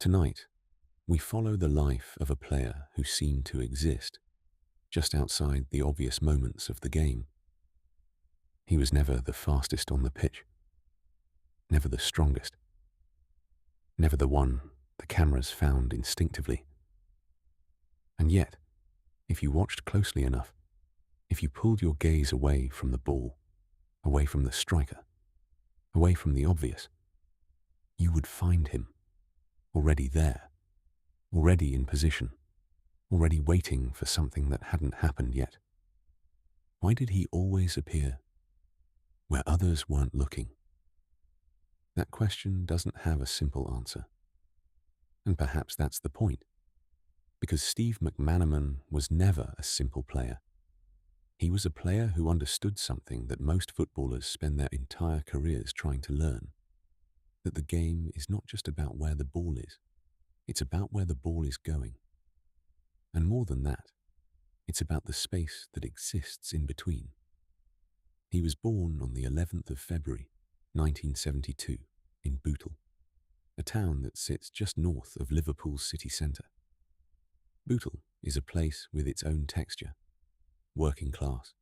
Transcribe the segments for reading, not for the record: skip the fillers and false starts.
Tonight, we follow the life of a player who seemed to exist just outside the obvious moments of the game. He was never the fastest on the pitch, never the strongest, never the one the cameras found instinctively. And yet, if you watched closely enough, if you pulled your gaze away from the ball, away from the striker, away from the obvious, you would find him, already there, already in position, already waiting for something that hadn't happened yet. Why did he always appear where others weren't looking? That question doesn't have a simple answer. And perhaps that's the point, because Steve McManaman was never a simple player. He was a player who understood something that most footballers spend their entire careers trying to learn, that the game is not just about where the ball is, it's about where the ball is going. And more than that, it's about the space that exists in between. He was born on the 11th of February, 1972, in Bootle, a town that sits just north of Liverpool's city centre. Bootle is a place with its own texture, working class,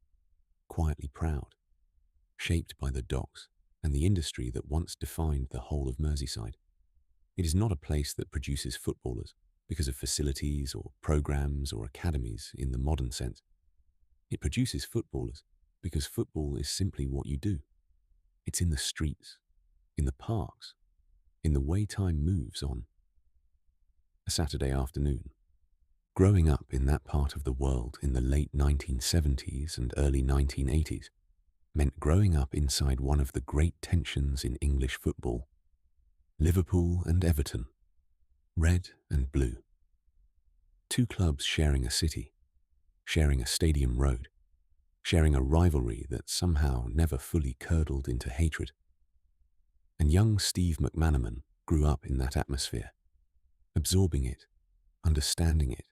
quietly proud, shaped by the docks and the industry that once defined the whole of Merseyside. It is not a place that produces footballers because of facilities or programs or academies in the modern sense. It produces footballers because football is simply what you do. It's in the streets, in the parks, in the way time moves on. A Saturday afternoon, growing up in that part of the world in the late 1970s and early 1980s meant growing up inside one of the great tensions in English football. Liverpool and Everton, red and blue. Two clubs sharing a city, sharing a stadium road, sharing a rivalry that somehow never fully curdled into hatred. And young Steve McManaman grew up in that atmosphere, absorbing it, understanding it,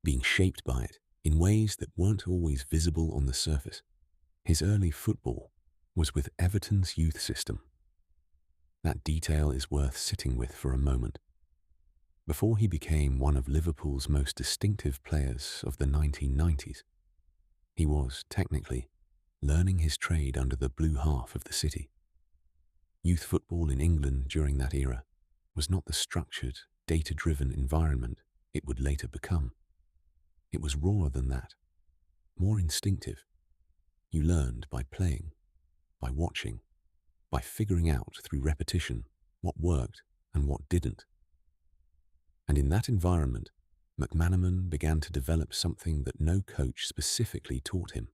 being shaped by it in ways that weren't always visible on the surface. His early football was with Everton's youth system. That detail is worth sitting with for a moment. Before he became one of Liverpool's most distinctive players of the 1990s, he was, technically, learning his trade under the blue half of the city. Youth football in England during that era was not the structured, data-driven environment it would later become. It was rawer than that, more instinctive. You learned by playing, by watching, by figuring out through repetition what worked and what didn't. And in that environment, McManaman began to develop something that no coach specifically taught him,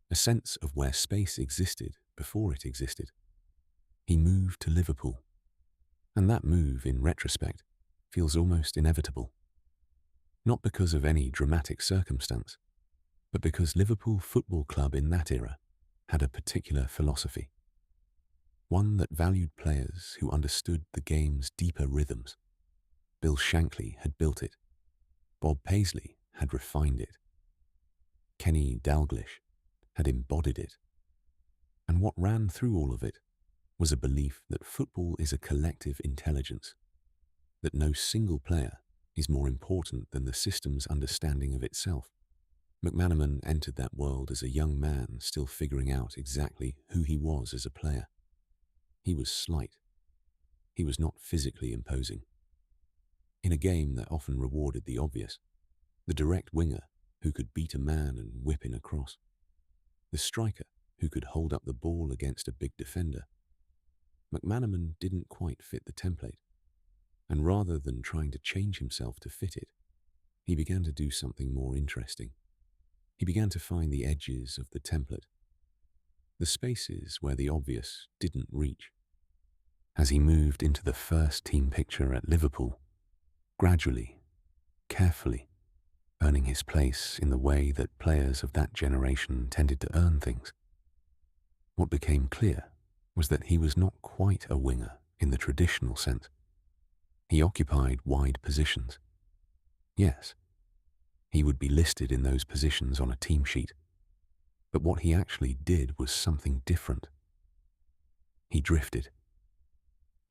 a sense of where space existed before it existed. He moved to Liverpool, and that move, in retrospect, feels almost inevitable. Not because of any dramatic circumstance, but because Liverpool Football Club in that era had a particular philosophy, one that valued players who understood the game's deeper rhythms. Bill Shankly had built it. Bob Paisley had refined it. Kenny Dalglish had embodied it. And what ran through all of it was a belief that football is a collective intelligence, that no single player is more important than the system's understanding of itself. McManaman entered that world as a young man still figuring out exactly who he was as a player. He was slight. He was not physically imposing. In a game that often rewarded the obvious, the direct winger who could beat a man and whip in a cross, the striker who could hold up the ball against a big defender, McManaman didn't quite fit the template, and rather than trying to change himself to fit it, he began to do something more interesting. He began to find the edges of the template, the spaces where the obvious didn't reach. As he moved into the first team picture at Liverpool, gradually, carefully, earning his place in the way that players of that generation tended to earn things, what became clear was that he was not quite a winger in the traditional sense. He occupied wide positions. Yes, he would be listed in those positions on a team sheet, but what he actually did was something different. He drifted.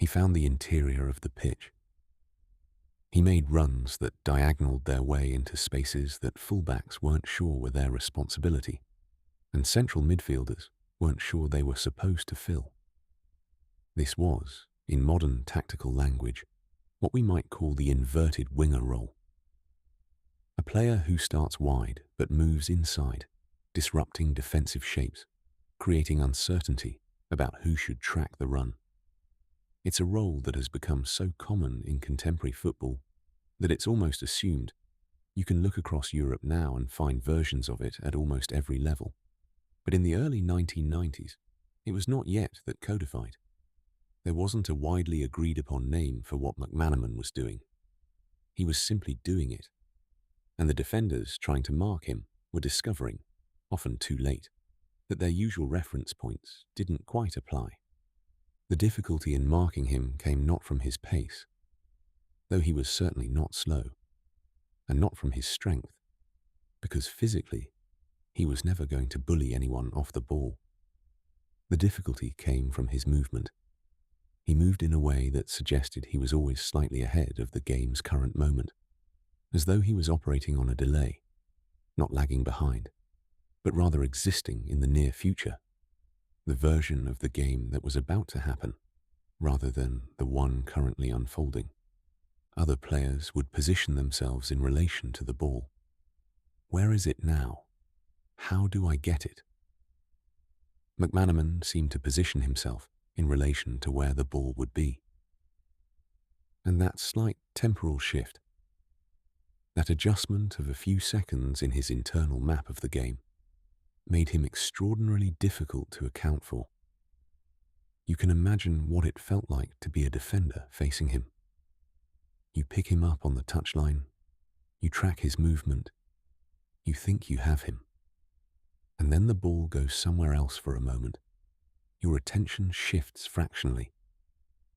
He found the interior of the pitch. He made runs that diagonaled their way into spaces that fullbacks weren't sure were their responsibility, and central midfielders weren't sure they were supposed to fill. This was, in modern tactical language, what we might call the inverted winger role. A player who starts wide but moves inside, disrupting defensive shapes, creating uncertainty about who should track the run. It's a role that has become so common in contemporary football that it's almost assumed. You can look across Europe now and find versions of it at almost every level. But in the early 1990s, it was not yet that codified. There wasn't a widely agreed upon name for what McManaman was doing. He was simply doing it. And the defenders trying to mark him were discovering, often too late, that their usual reference points didn't quite apply. The difficulty in marking him came not from his pace, though he was certainly not slow, and not from his strength, because physically, he was never going to bully anyone off the ball. The difficulty came from his movement. He moved in a way that suggested he was always slightly ahead of the game's current moment, as though he was operating on a delay, not lagging behind, but rather existing in the near future, the version of the game that was about to happen, rather than the one currently unfolding. Other players would position themselves in relation to the ball. Where is it now? How do I get it? McManaman seemed to position himself in relation to where the ball would be. And that slight temporal shift, that adjustment of a few seconds in his internal map of the game, made him extraordinarily difficult to account for. You can imagine what it felt like to be a defender facing him. You pick him up on the touchline, you track his movement, you think you have him. And then the ball goes somewhere else for a moment. Your attention shifts fractionally.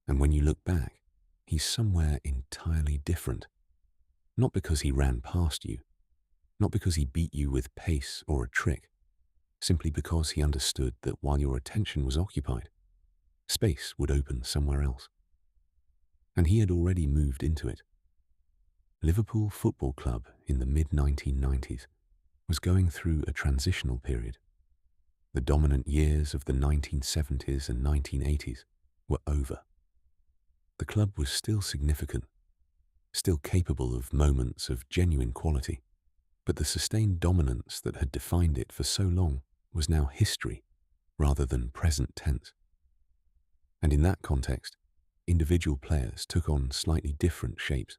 And when you look back, he's somewhere entirely different. Not because he ran past you, not because he beat you with pace or a trick, simply because he understood that while your attention was occupied, space would open somewhere else. And he had already moved into it. Liverpool Football Club in the mid-1990s was going through a transitional period. The dominant years of the 1970s and 1980s were over. The club was still significant, still capable of moments of genuine quality, but the sustained dominance that had defined it for so long was now history rather than present tense. And in that context, individual players took on slightly different shapes.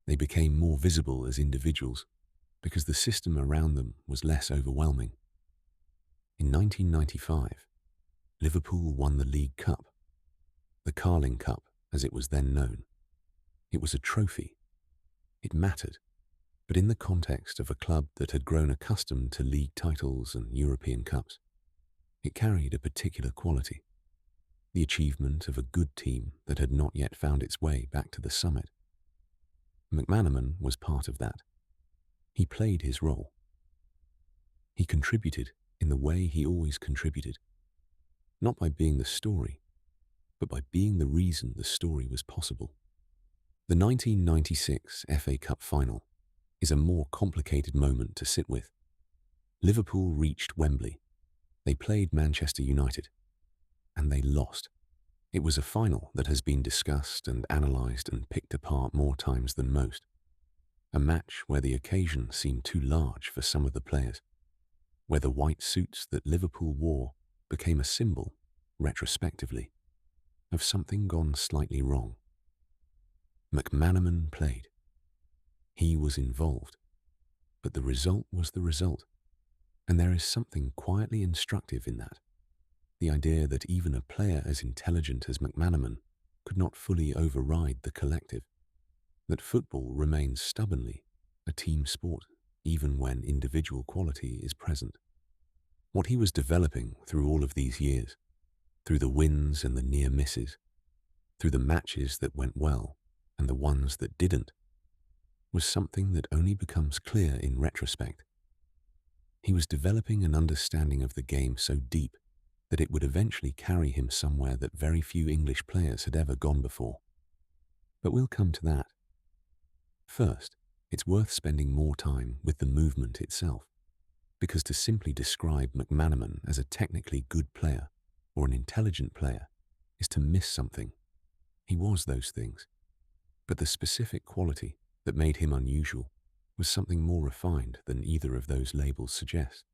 They became more visible as individuals because the system around them was less overwhelming. In 1995, Liverpool won the League Cup, the Carling Cup as it was then known. It was a trophy. It mattered, but in the context of a club that had grown accustomed to league titles and European Cups, it carried a particular quality, the achievement of a good team that had not yet found its way back to the summit. McManaman was part of that. He played his role. He contributed in the way he always contributed, not by being the story, but by being the reason the story was possible. The 1996 FA Cup final is a more complicated moment to sit with. Liverpool reached Wembley. They played Manchester United, and they lost. It was a final that has been discussed and analysed and picked apart more times than most. A match where the occasion seemed too large for some of the players, where the white suits that Liverpool wore became a symbol, retrospectively, of something gone slightly wrong. McManaman played. He was involved, but the result was the result, and there is something quietly instructive in that. The idea that even a player as intelligent as McManaman could not fully override the collective, that football remains stubbornly a team sport even when individual quality is present. What he was developing through all of these years, through the wins and the near misses, through the matches that went well and the ones that didn't, was something that only becomes clear in retrospect. He was developing an understanding of the game so deep that it would eventually carry him somewhere that very few English players had ever gone before. But we'll come to that. First, it's worth spending more time with the movement itself, because to simply describe McManaman as a technically good player or an intelligent player is to miss something. He was those things, but the specific quality that made him unusual was something more refined than either of those labels suggest.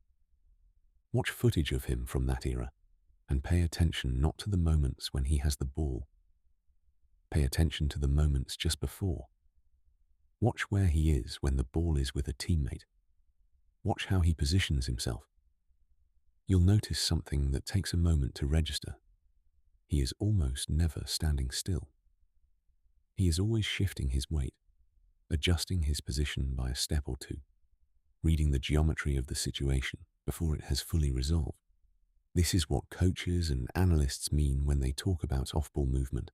Watch footage of him from that era and pay attention not to the moments when he has the ball. Pay attention to the moments just before. Watch where he is when the ball is with a teammate. Watch how he positions himself. You'll notice something that takes a moment to register. He is almost never standing still. He is always shifting his weight, adjusting his position by a step or two, reading the geometry of the situation before it has fully resolved. This is what coaches and analysts mean when they talk about off-ball movement.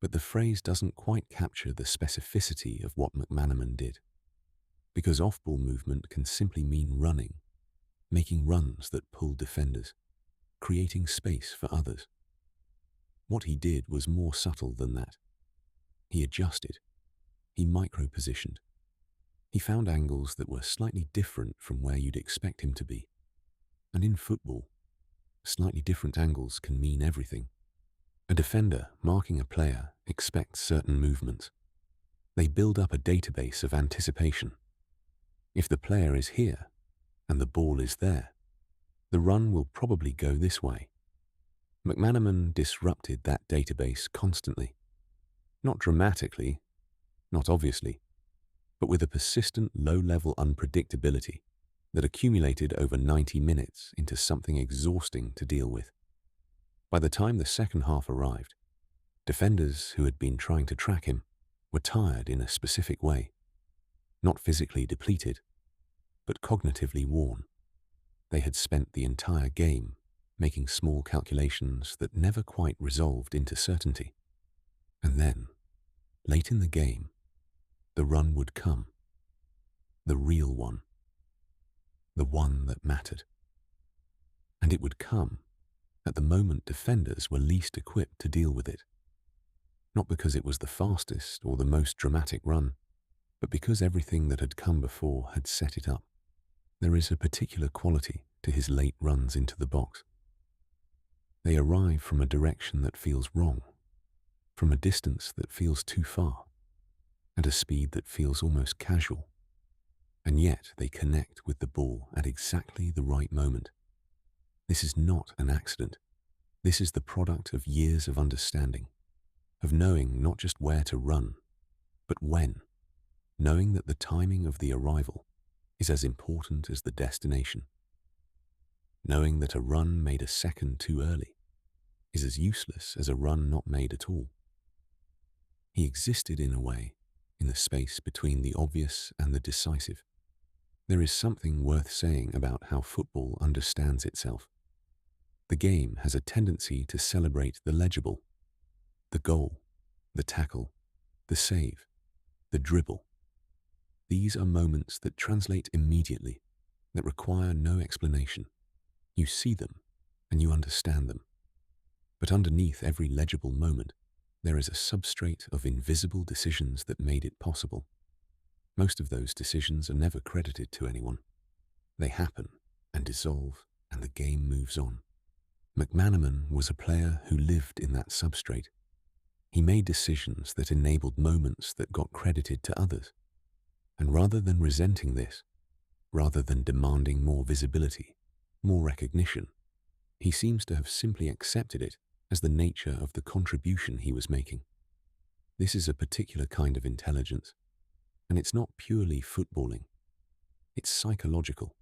But the phrase doesn't quite capture the specificity of what McManaman did. Because off-ball movement can simply mean running, making runs that pull defenders, creating space for others. What he did was more subtle than that. He adjusted. He micro-positioned. He found angles that were slightly different from where you'd expect him to be. And in football, slightly different angles can mean everything. A defender marking a player expects certain movements. They build up a database of anticipation. If the player is here and the ball is there, the run will probably go this way. McManaman disrupted that database constantly. Not dramatically, not obviously, but with a persistent low-level unpredictability that accumulated over 90 minutes into something exhausting to deal with. By the time the second half arrived, defenders who had been trying to track him were tired in a specific way, not physically depleted, but cognitively worn. They had spent the entire game making small calculations that never quite resolved into certainty. And then, late in the game, the run would come. The real one. The one that mattered. And it would come at the moment defenders were least equipped to deal with it. Not because it was the fastest or the most dramatic run, but because everything that had come before had set it up. There is a particular quality to his late runs into the box. They arrive from a direction that feels wrong, from a distance that feels too far, at a speed that feels almost casual. And yet they connect with the ball at exactly the right moment. This is not an accident. This is the product of years of understanding, of knowing not just where to run, but when, knowing that the timing of the arrival is as important as the destination, knowing that a run made a second too early is as useless as a run not made at all. He existed in a way in the space between the obvious and the decisive. There is something worth saying about how football understands itself. The game has a tendency to celebrate the legible, the goal, the tackle, the save, the dribble. These are moments that translate immediately, that require no explanation. You see them and you understand them. But underneath every legible moment, there is a substrate of invisible decisions that made it possible. Most of those decisions are never credited to anyone. They happen and dissolve, and the game moves on. McManaman was a player who lived in that substrate. He made decisions that enabled moments that got credited to others. And rather than resenting this, rather than demanding more visibility, more recognition, he seems to have simply accepted it as the nature of the contribution he was making. This is a particular kind of intelligence, and it's not purely footballing. It's psychological.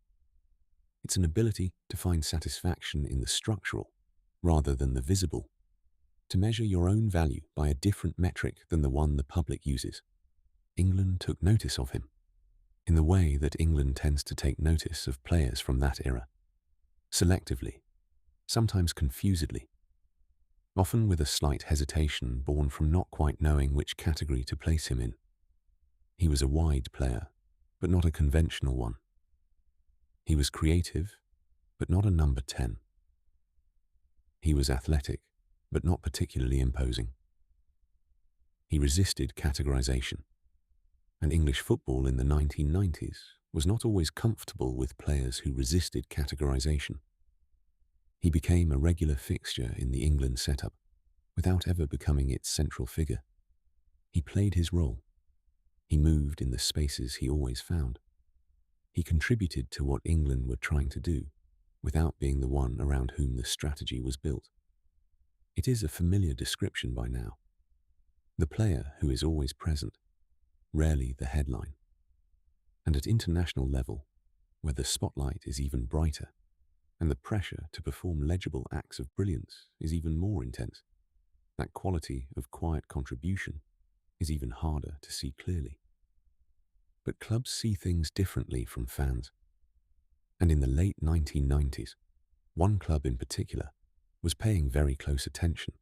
It's an ability to find satisfaction in the structural rather than the visible, to measure your own value by a different metric than the one the public uses. England took notice of him, in the way that England tends to take notice of players from that era, selectively, sometimes confusedly, often with a slight hesitation born from not quite knowing which category to place him in. He was a wide player, but not a conventional one. He was creative, but not a number 10. He was athletic, but not particularly imposing. He resisted categorization. And English football in the 1990s was not always comfortable with players who resisted categorization. He became a regular fixture in the England setup, without ever becoming its central figure. He played his role. He moved in the spaces he always found. He contributed to what England were trying to do, without being the one around whom the strategy was built. It is a familiar description by now. The player who is always present, rarely the headline. And at international level, where the spotlight is even brighter, and the pressure to perform legible acts of brilliance is even more intense, that quality of quiet contribution is even harder to see clearly. But clubs see things differently from fans. And in the late 1990s, one club in particular was paying very close attention.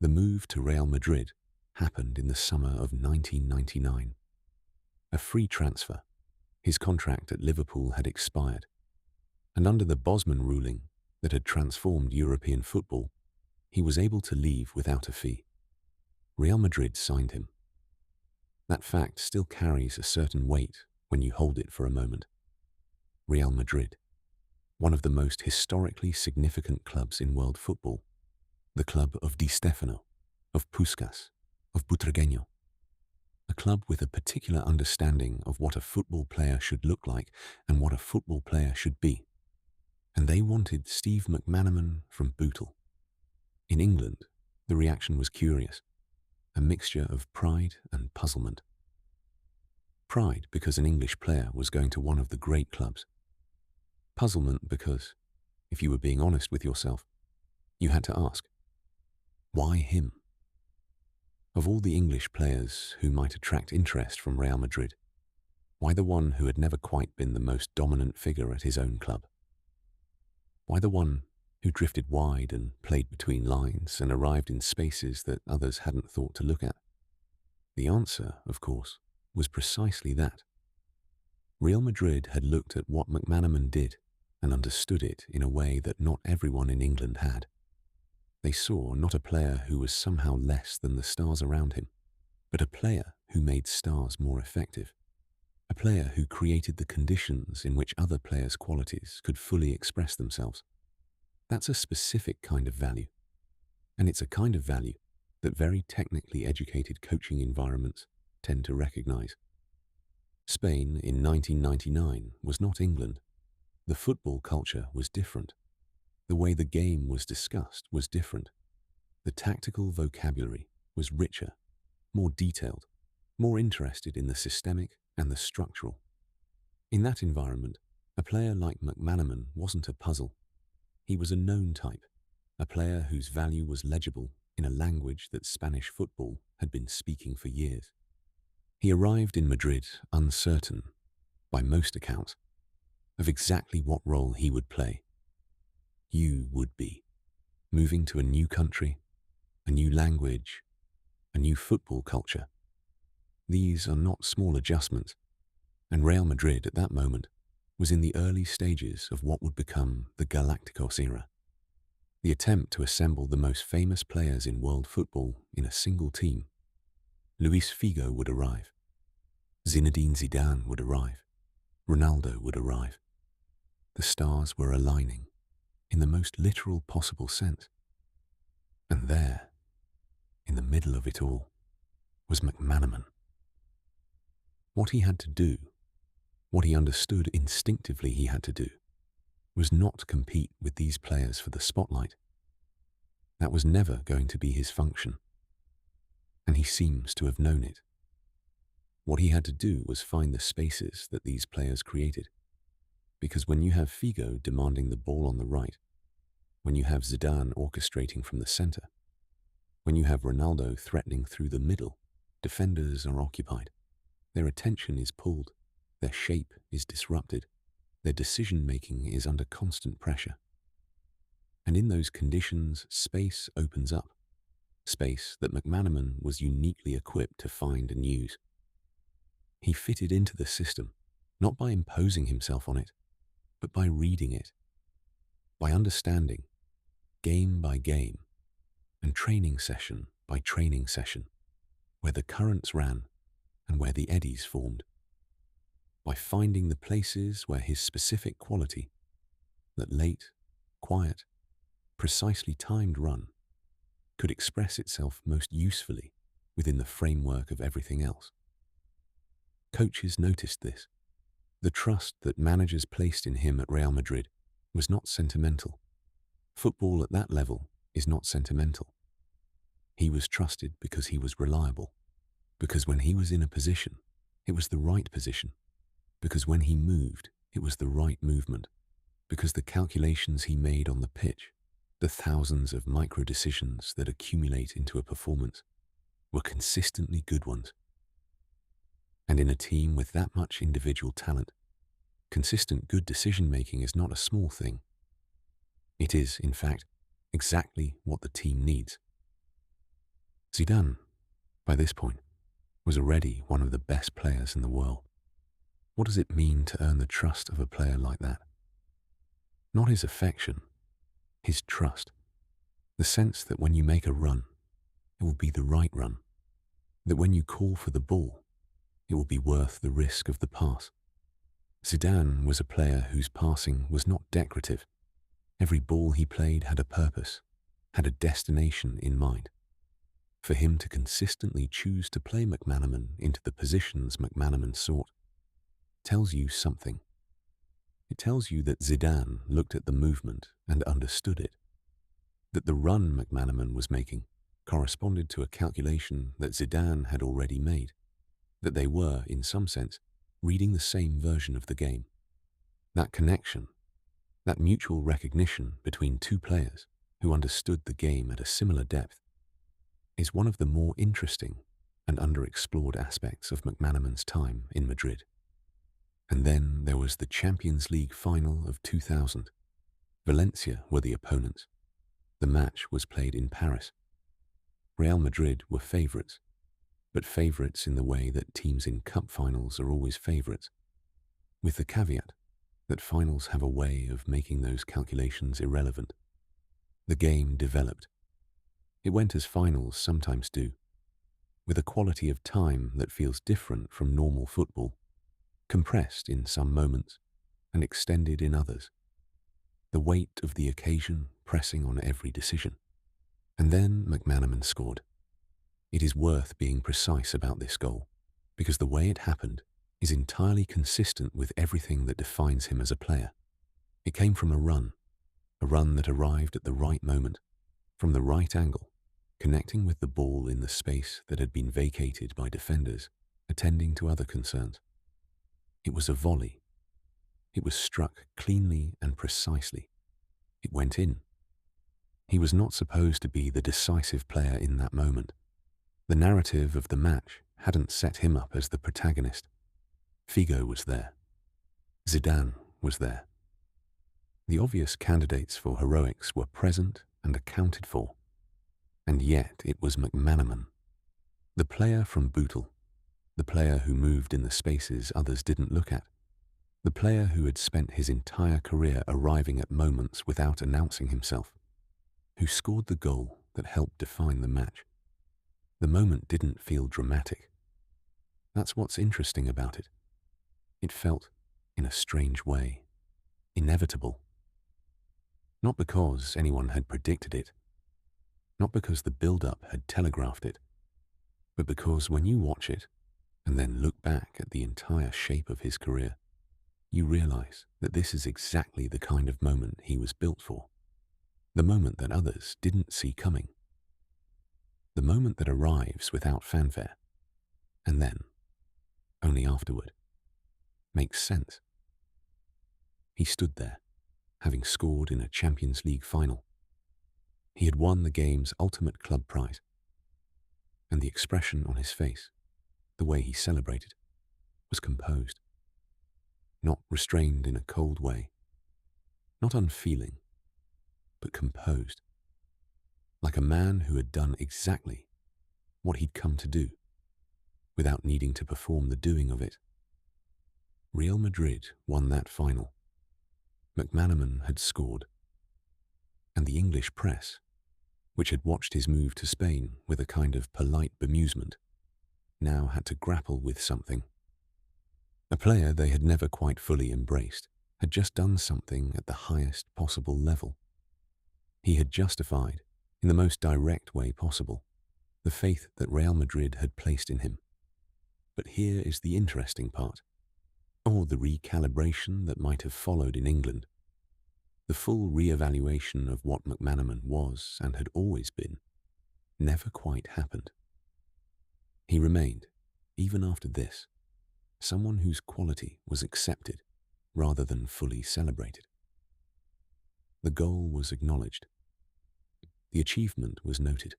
The move to Real Madrid happened in the summer of 1999. A free transfer. His contract at Liverpool had expired, and under the Bosman ruling that had transformed European football, he was able to leave without a fee. Real Madrid signed him. That fact still carries a certain weight when you hold it for a moment. Real Madrid, one of the most historically significant clubs in world football, the club of Di Stefano, of Puskás, of Butragueño, a club with a particular understanding of what a football player should look like and what a football player should be. And they wanted Steve McManaman from Bootle. In England, the reaction was curious, a mixture of pride and puzzlement. Pride because an English player was going to one of the great clubs. Puzzlement because, if you were being honest with yourself, you had to ask, why him? Of all the English players who might attract interest from Real Madrid, why the one who had never quite been the most dominant figure at his own club? Why the one who drifted wide and played between lines and arrived in spaces that others hadn't thought to look at? The answer, of course, was precisely that. Real Madrid had looked at what McManaman did and understood it in a way that not everyone in England had. They saw not a player who was somehow less than the stars around him, but a player who made stars more effective. A player who created the conditions in which other players' qualities could fully express themselves. That's a specific kind of value. And it's a kind of value that very technically educated coaching environments tend to recognize. Spain in 1999 was not England. The football culture was different. The way the game was discussed was different. The tactical vocabulary was richer, more detailed, more interested in the systemic and the structural. In that environment, a player like McManaman wasn't a puzzle. He was a known type, a player whose value was legible in a language that Spanish football had been speaking for years. He arrived in Madrid uncertain, by most accounts, of exactly what role he would play. You would be moving to a new country, a new language, a new football culture. These are not small adjustments, and Real Madrid at that moment was in the early stages of what would become the Galacticos era. The attempt to assemble the most famous players in world football in a single team. Luis Figo would arrive. Zinedine Zidane would arrive. Ronaldo would arrive. The stars were aligning in the most literal possible sense. And there, in the middle of it all, was McManaman. What he had to do, what he understood instinctively he had to do, was not compete with these players for the spotlight. That was never going to be his function. And he seems to have known it. What he had to do was find the spaces that these players created. Because when you have Figo demanding the ball on the right, when you have Zidane orchestrating from the center, when you have Ronaldo threatening through the middle, defenders are occupied. Their attention is pulled, their shape is disrupted, their decision-making is under constant pressure. And in those conditions, space opens up, space that McManaman was uniquely equipped to find and use. He fitted into the system, not by imposing himself on it, but by reading it, by understanding, game by game, and training session by training session, where the currents ran and where the eddies formed, by finding the places where his specific quality, that late, quiet, precisely timed run, could express itself most usefully within the framework of everything else. Coaches noticed this. The trust that managers placed in him at Real Madrid was not sentimental. Football at that level is not sentimental. He was trusted because he was reliable, because when he was in a position, it was the right position, because when he moved, it was the right movement, because the calculations he made on the pitch, the thousands of micro-decisions that accumulate into a performance, were consistently good ones. And in a team with that much individual talent, consistent good decision-making is not a small thing. It is, in fact, exactly what the team needs. Zidane, by this point, was already one of the best players in the world. What does it mean to earn the trust of a player like that? Not his affection, his trust. The sense that when you make a run, it will be the right run. That when you call for the ball, it will be worth the risk of the pass. Zidane was a player whose passing was not decorative. Every ball he played had a purpose, had a destination in mind. For him to consistently choose to play McManaman into the positions McManaman sought tells you something. It tells you that Zidane looked at the movement and understood it, that the run McManaman was making corresponded to a calculation that Zidane had already made, that they were, in some sense, reading the same version of the game. That connection, that mutual recognition between two players who understood the game at a similar depth, is one of the more interesting and underexplored aspects of McManaman's time in Madrid. And then there was the Champions League final of 2000. Valencia were the opponents. The match was played in Paris. Real Madrid were favourites, but favourites in the way that teams in cup finals are always favourites, with the caveat that finals have a way of making those calculations irrelevant. The game developed. It went as finals sometimes do, with a quality of time that feels different from normal football, compressed in some moments and extended in others. The weight of the occasion pressing on every decision. And then McManaman scored. It is worth being precise about this goal, because the way it happened is entirely consistent with everything that defines him as a player. It came from a run that arrived at the right moment, from the right angle, connecting with the ball in the space that had been vacated by defenders attending to other concerns. It was a volley. It was struck cleanly and precisely. It went in. He was not supposed to be the decisive player in that moment. The narrative of the match hadn't set him up as the protagonist. Figo was there. Zidane was there. The obvious candidates for heroics were present and accounted for. And yet it was McManaman, the player from Bootle, the player who moved in the spaces others didn't look at, the player who had spent his entire career arriving at moments without announcing himself, who scored the goal that helped define the match. The moment didn't feel dramatic. That's what's interesting about it. It felt, in a strange way, inevitable. Not because anyone had predicted it, not because the build-up had telegraphed it, but because when you watch it and then look back at the entire shape of his career, you realize that this is exactly the kind of moment he was built for. The moment that others didn't see coming. The moment that arrives without fanfare, and then, only afterward, makes sense. He stood there, having scored in a Champions League final. He had won the game's ultimate club prize, and the expression on his face, the way he celebrated, was composed, not restrained in a cold way, not unfeeling, but composed, like a man who had done exactly what he'd come to do, without needing to perform the doing of it. Real Madrid won that final. McManaman had scored, and the English press, which had watched his move to Spain with a kind of polite bemusement, now had to grapple with something. A player they had never quite fully embraced had just done something at the highest possible level. He had justified, in the most direct way possible, the faith that Real Madrid had placed in him. But here is the interesting part, or the recalibration that might have followed in England. The full re-evaluation of what McManaman was and had always been never quite happened. He remained, even after this, someone whose quality was accepted rather than fully celebrated. The goal was acknowledged. The achievement was noted.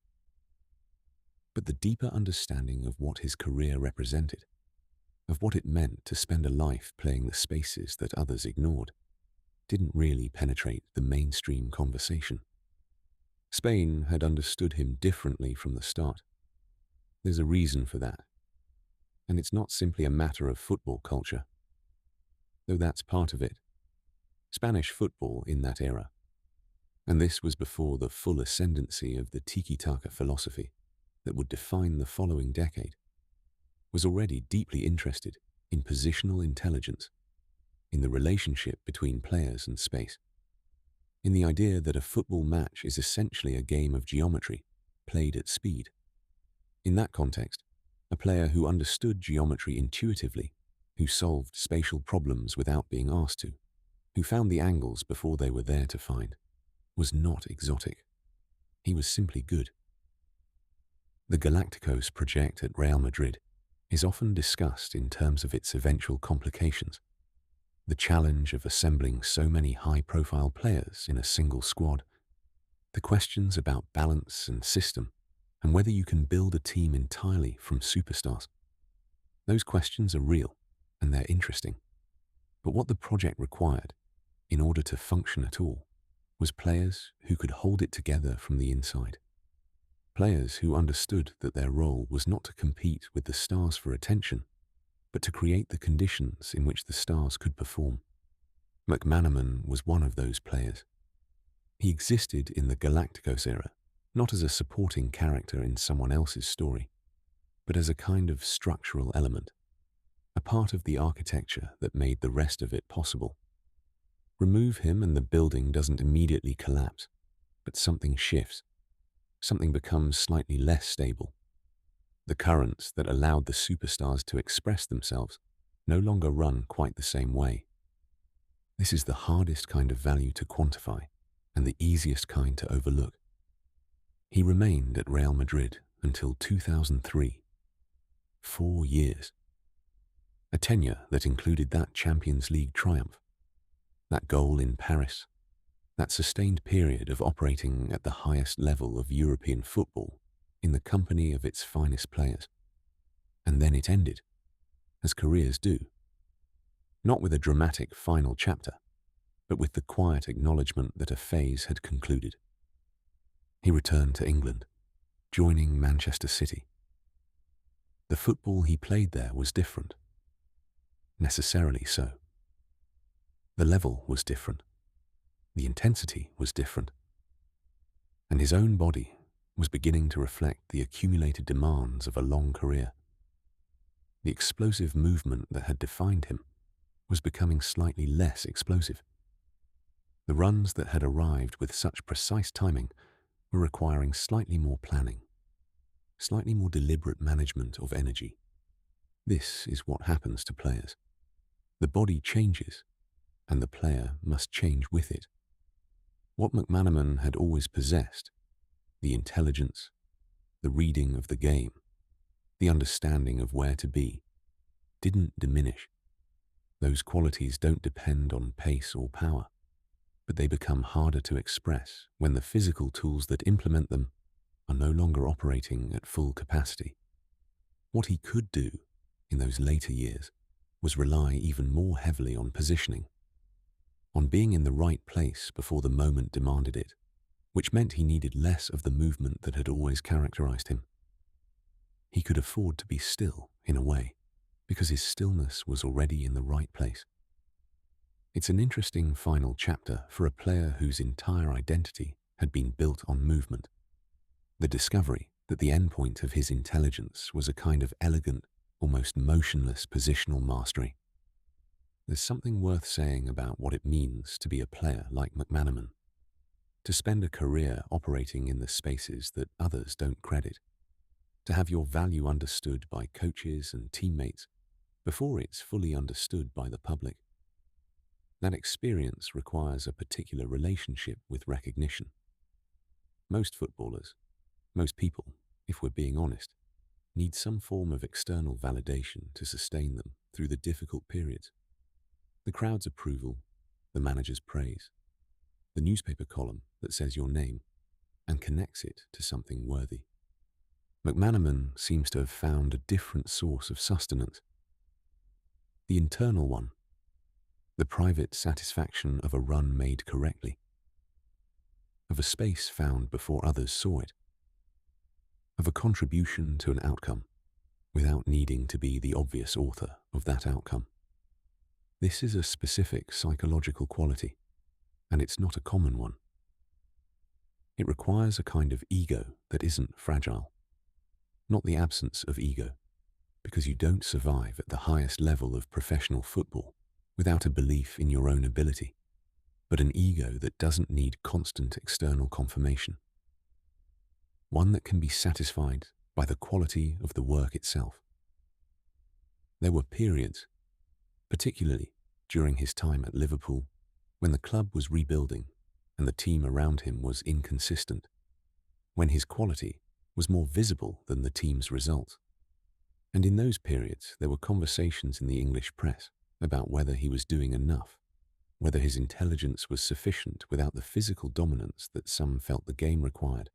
But the deeper understanding of what his career represented, of what it meant to spend a life playing the spaces that others ignored, didn't really penetrate the mainstream conversation. Spain had understood him differently from the start. There's a reason for that. And it's not simply a matter of football culture, though that's part of it. Spanish football in that era, and this was before the full ascendancy of the tiki-taka philosophy that would define the following decade, was already deeply interested in positional intelligence, in the relationship between players and space, in the idea that a football match is essentially a game of geometry played at speed. In that context, a player who understood geometry intuitively, who solved spatial problems without being asked to, who found the angles before they were there to find, was not exotic. He was simply good. The Galacticos project at Real Madrid is often discussed in terms of its eventual complications. The challenge of assembling so many high-profile players in a single squad, the questions about balance and system, and whether you can build a team entirely from superstars. Those questions are real, and they're interesting. But what the project required, in order to function at all, was players who could hold it together from the inside. Players who understood that their role was not to compete with the stars for attention, but to create the conditions in which the stars could perform. McManaman was one of those players. He existed in the Galacticos era, not as a supporting character in someone else's story, but as a kind of structural element, a part of the architecture that made the rest of it possible. Remove him and the building doesn't immediately collapse, but something shifts. Something becomes slightly less stable. The currents that allowed the superstars to express themselves no longer run quite the same way. This is the hardest kind of value to quantify and the easiest kind to overlook. He remained at Real Madrid until 2003. 4 years. A tenure that included that Champions League triumph, that goal in Paris, that sustained period of operating at the highest level of European football in the company of its finest players. And then it ended, as careers do. Not with a dramatic final chapter, but with the quiet acknowledgement that a phase had concluded. He returned to England, joining Manchester City. The football he played there was different. Necessarily so. The level was different. The intensity was different. And his own body was beginning to reflect the accumulated demands of a long career. The explosive movement that had defined him was becoming slightly less explosive. The runs that had arrived with such precise timing were requiring slightly more planning, slightly more deliberate management of energy. This is what happens to players. The body changes, and the player must change with it. What McManaman had always possessed, the intelligence, the reading of the game, the understanding of where to be, didn't diminish. Those qualities don't depend on pace or power, but they become harder to express when the physical tools that implement them are no longer operating at full capacity. What he could do in those later years was rely even more heavily on positioning, on being in the right place before the moment demanded it, which meant he needed less of the movement that had always characterized him. He could afford to be still, in a way, because his stillness was already in the right place. It's an interesting final chapter for a player whose entire identity had been built on movement. The discovery that the endpoint of his intelligence was a kind of elegant, almost motionless positional mastery. There's something worth saying about what it means to be a player like McManaman, to spend a career operating in the spaces that others don't credit, to have your value understood by coaches and teammates before it's fully understood by the public. That experience requires a particular relationship with recognition. Most footballers, most people, if we're being honest, need some form of external validation to sustain them through the difficult periods. The crowd's approval, the manager's praise, the newspaper column that says your name and connects it to something worthy. McManaman seems to have found a different source of sustenance. The internal one, the private satisfaction of a run made correctly, of a space found before others saw it, of a contribution to an outcome without needing to be the obvious author of that outcome. This is a specific psychological quality, and it's not a common one. It requires a kind of ego that isn't fragile, not the absence of ego, because you don't survive at the highest level of professional football without a belief in your own ability, but an ego that doesn't need constant external confirmation. One that can be satisfied by the quality of the work itself. There were periods, particularly during his time at Liverpool, when the club was rebuilding and the team around him was inconsistent, when his quality was more visible than the team's results. And in those periods, there were conversations in the English press about whether he was doing enough, whether his intelligence was sufficient without the physical dominance that some felt the game required,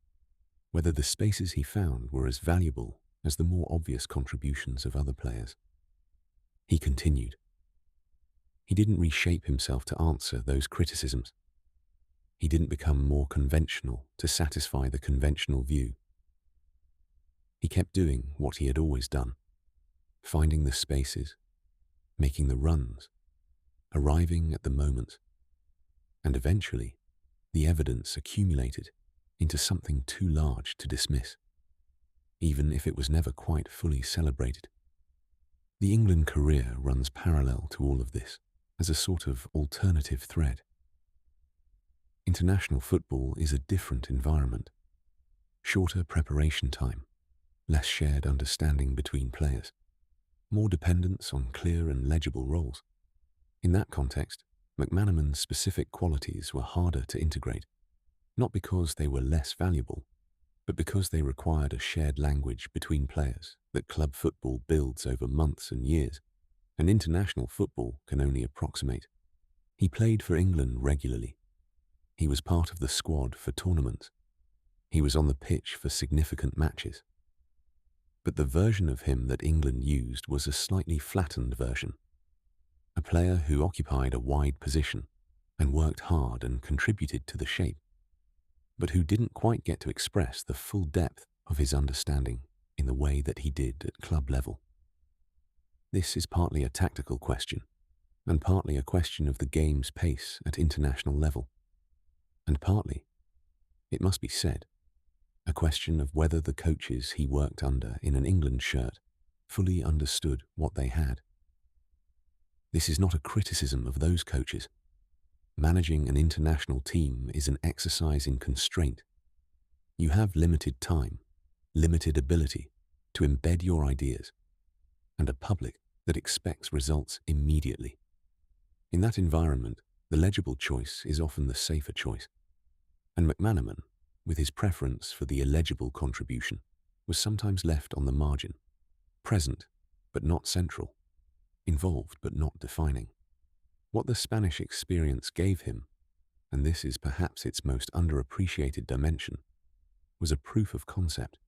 whether the spaces he found were as valuable as the more obvious contributions of other players. He continued. He didn't reshape himself to answer those criticisms. He didn't become more conventional to satisfy the conventional view. He kept doing what he had always done, finding the spaces, making the runs, arriving at the moment, and eventually the evidence accumulated into something too large to dismiss, even if it was never quite fully celebrated. The England career runs parallel to all of this as a sort of alternative thread. International football is a different environment, shorter preparation time, less shared understanding between players, more dependence on clear and legible roles. In that context, McManaman's specific qualities were harder to integrate, not because they were less valuable, but because they required a shared language between players that club football builds over months and years, and international football can only approximate. He played for England regularly. He was part of the squad for tournaments. He was on the pitch for significant matches. But the version of him that England used was a slightly flattened version. A player who occupied a wide position and worked hard and contributed to the shape, but who didn't quite get to express the full depth of his understanding in the way that he did at club level. This is partly a tactical question, and partly a question of the game's pace at international level, and partly, it must be said, a question of whether the coaches he worked under in an England shirt fully understood what they had. This is not a criticism of those coaches. Managing an international team is an exercise in constraint. You have limited time, limited ability to embed your ideas, and a public that expects results immediately. In that environment, the legible choice is often the safer choice. And McManaman, with his preference for the illegible contribution, was sometimes left on the margin, present but not central, involved but not defining. What the Spanish experience gave him, and this is perhaps its most underappreciated dimension, was a proof of concept.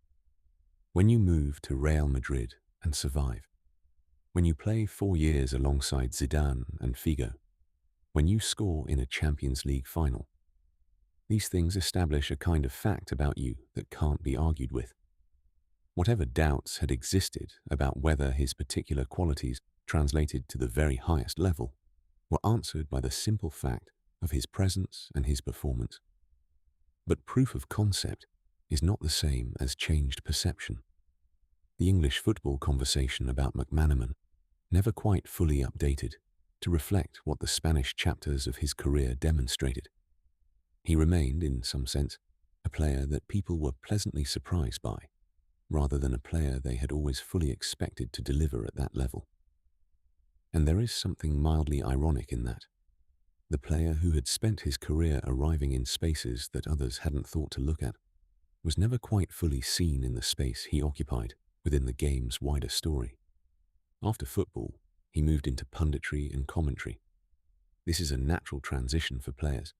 When you move to Real Madrid and survive, when you play 4 years alongside Zidane and Figo, when you score in a Champions League final, these things establish a kind of fact about you that can't be argued with. Whatever doubts had existed about whether his particular qualities translated to the very highest level were answered by the simple fact of his presence and his performance. But proof of concept is not the same as changed perception. The English football conversation about McManaman never quite fully updated to reflect what the Spanish chapters of his career demonstrated. He remained, in some sense, a player that people were pleasantly surprised by, rather than a player they had always fully expected to deliver at that level. And there is something mildly ironic in that. The player who had spent his career arriving in spaces that others hadn't thought to look at was never quite fully seen in the space he occupied within the game's wider story. After football, he moved into punditry and commentary. This is a natural transition for players,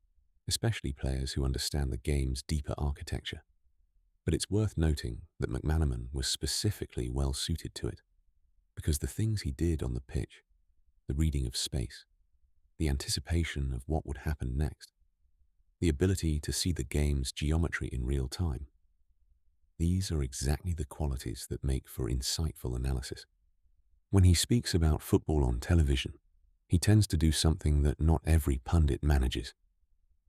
especially players who understand the game's deeper architecture. But it's worth noting that McManaman was specifically well suited to it, because the things he did on the pitch, the reading of space, the anticipation of what would happen next, the ability to see the game's geometry in real time, these are exactly the qualities that make for insightful analysis. When he speaks about football on television, he tends to do something that not every pundit manages.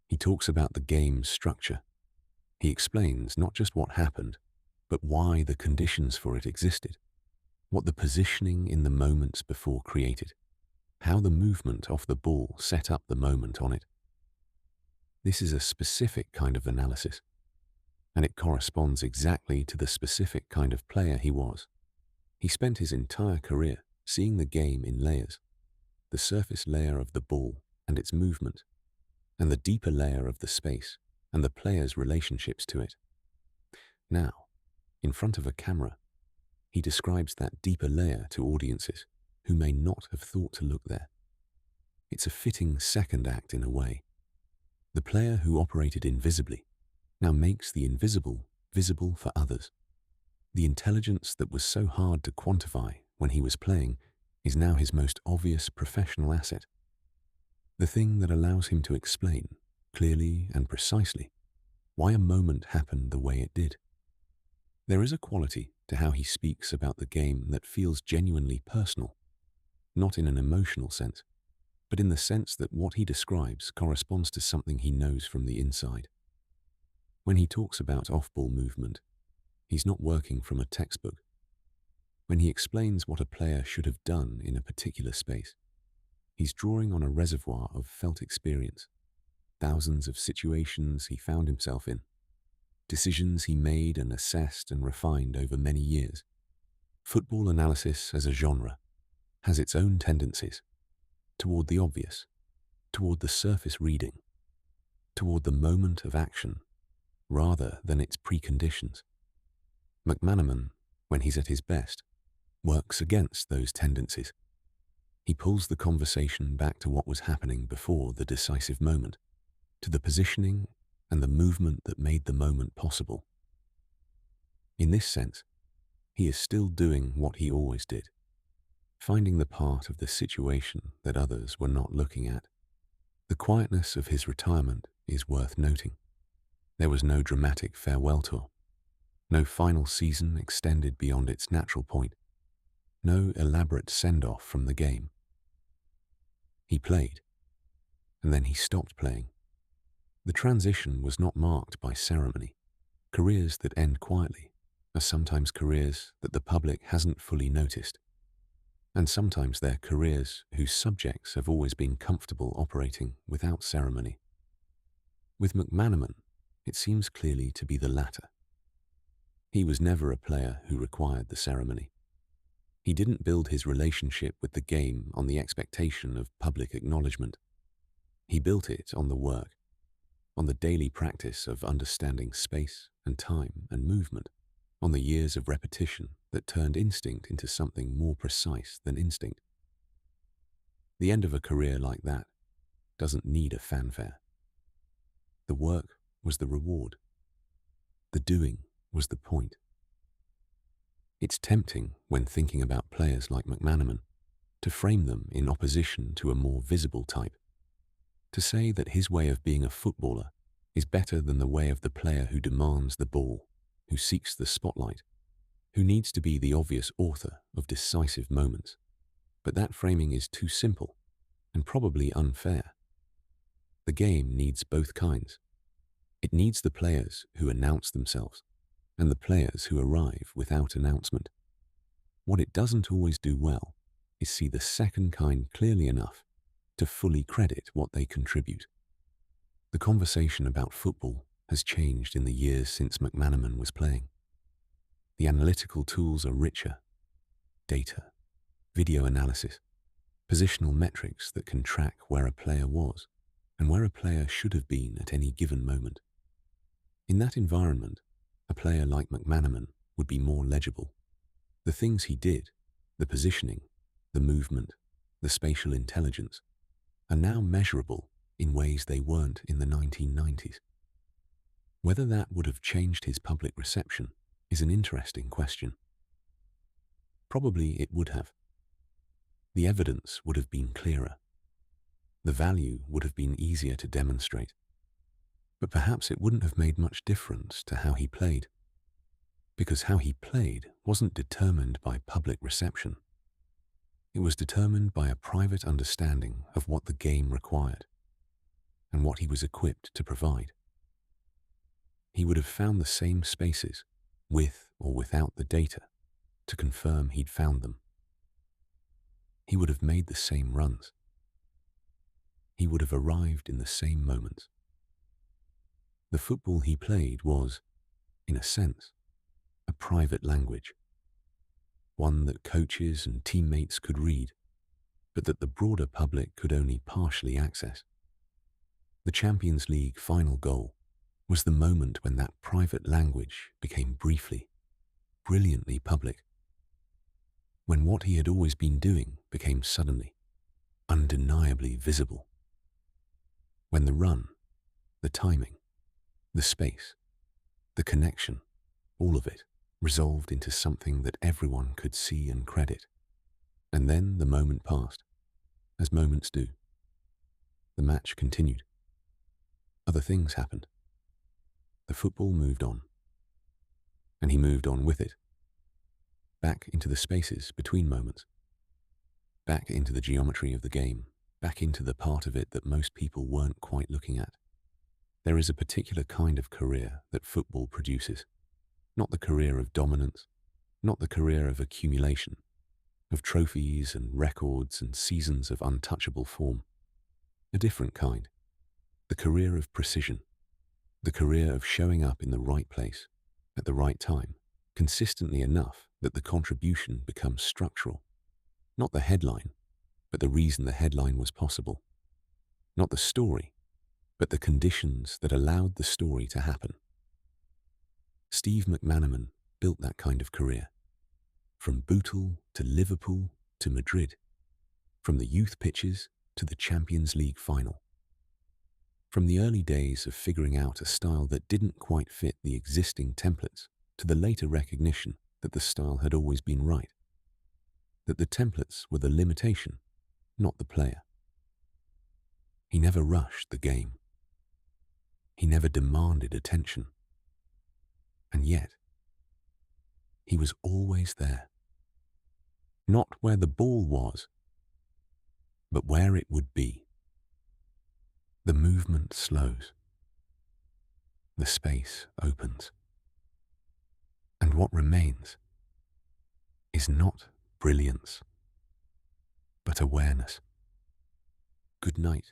He talks about the game's structure. He explains not just what happened, but why the conditions for it existed, what the positioning in the moments before created, how the movement off the ball set up the moment on it. This is a specific kind of analysis, and it corresponds exactly to the specific kind of player he was. He spent his entire career seeing the game in layers, the surface layer of the ball and its movement, and the deeper layer of the space and the players' relationships to it. Now, in front of a camera, he describes that deeper layer to audiences who may not have thought to look there. It's a fitting second act in a way. The player who operated invisibly now makes the invisible visible for others. The intelligence that was so hard to quantify when he was playing is now his most obvious professional asset. The thing that allows him to explain, clearly and precisely, why a moment happened the way it did. There is a quality to how he speaks about the game that feels genuinely personal, not in an emotional sense, but in the sense that what he describes corresponds to something he knows from the inside. When he talks about off-ball movement, he's not working from a textbook. When he explains what a player should have done in a particular space, he's drawing on a reservoir of felt experience, thousands of situations he found himself in, decisions he made and assessed and refined over many years. Football analysis as a genre has its own tendencies toward the obvious, toward the surface reading, toward the moment of action, rather than its preconditions. McManaman, when he's at his best, works against those tendencies. He pulls the conversation back to what was happening before the decisive moment, to the positioning and the movement that made the moment possible. In this sense, he is still doing what he always did, finding the part of the situation that others were not looking at. The quietness of his retirement is worth noting. There was no dramatic farewell tour, no final season extended beyond its natural point, no elaborate send-off from the game. He played, and then he stopped playing. The transition was not marked by ceremony. Careers that end quietly are sometimes careers that the public hasn't fully noticed, and sometimes they're careers whose subjects have always been comfortable operating without ceremony. With McManaman, it seems clearly to be the latter. He was never a player who required the ceremony. He didn't build his relationship with the game on the expectation of public acknowledgement. He built it on the work, on the daily practice of understanding space and time and movement, on the years of repetition that turned instinct into something more precise than instinct. The end of a career like that doesn't need a fanfare. The work was the reward. The doing was the point. It's tempting, when thinking about players like McManaman, to frame them in opposition to a more visible type, to say that his way of being a footballer is better than the way of the player who demands the ball, who seeks the spotlight, who needs to be the obvious author of decisive moments. But that framing is too simple and probably unfair. The game needs both kinds. It needs the players who announce themselves, and the players who arrive without announcement. What it doesn't always do well is see the second kind clearly enough to fully credit what they contribute. The conversation about football has changed in the years since McManaman was playing. The analytical tools are richer: data, video analysis, positional metrics that can track where a player was and where a player should have been at any given moment. In that environment, a player like McManaman would be more legible. The things he did, the positioning, the movement, the spatial intelligence, are now measurable in ways they weren't in the 1990s. Whether that would have changed his public reception is an interesting question. Probably it would have. The evidence would have been clearer. The value would have been easier to demonstrate. But perhaps it wouldn't have made much difference to how he played, because how he played wasn't determined by public reception. It was determined by a private understanding of what the game required and what he was equipped to provide. He would have found the same spaces, with or without the data, to confirm he'd found them. He would have made the same runs. He would have arrived in the same moments. The football he played was, in a sense, a private language, one that coaches and teammates could read, but that the broader public could only partially access. The Champions League final goal was the moment when that private language became briefly, brilliantly public, when what he had always been doing became suddenly, undeniably visible, when the run, the timing, the space, the connection, all of it resolved into something that everyone could see and credit. And then the moment passed, as moments do. The match continued. Other things happened. The football moved on. And he moved on with it. Back into the spaces between moments. Back into the geometry of the game. Back into the part of it that most people weren't quite looking at. There is a particular kind of career that football produces. Not the career of dominance, not the career of accumulation, of trophies and records and seasons of untouchable form. A different kind. The career of precision. The career of showing up in the right place, at the right time, consistently enough that the contribution becomes structural. Not the headline, but the reason the headline was possible. Not the story, but the conditions that allowed the story to happen. Steve McManaman built that kind of career. From Bootle to Liverpool to Madrid. From the youth pitches to the Champions League final. From the early days of figuring out a style that didn't quite fit the existing templates to the later recognition that the style had always been right. That the templates were the limitation, not the player. He never rushed the game. He never demanded attention. And yet, he was always there. Not where the ball was, but where it would be. The movement slows. The space opens. And what remains is not brilliance, but awareness. Good night.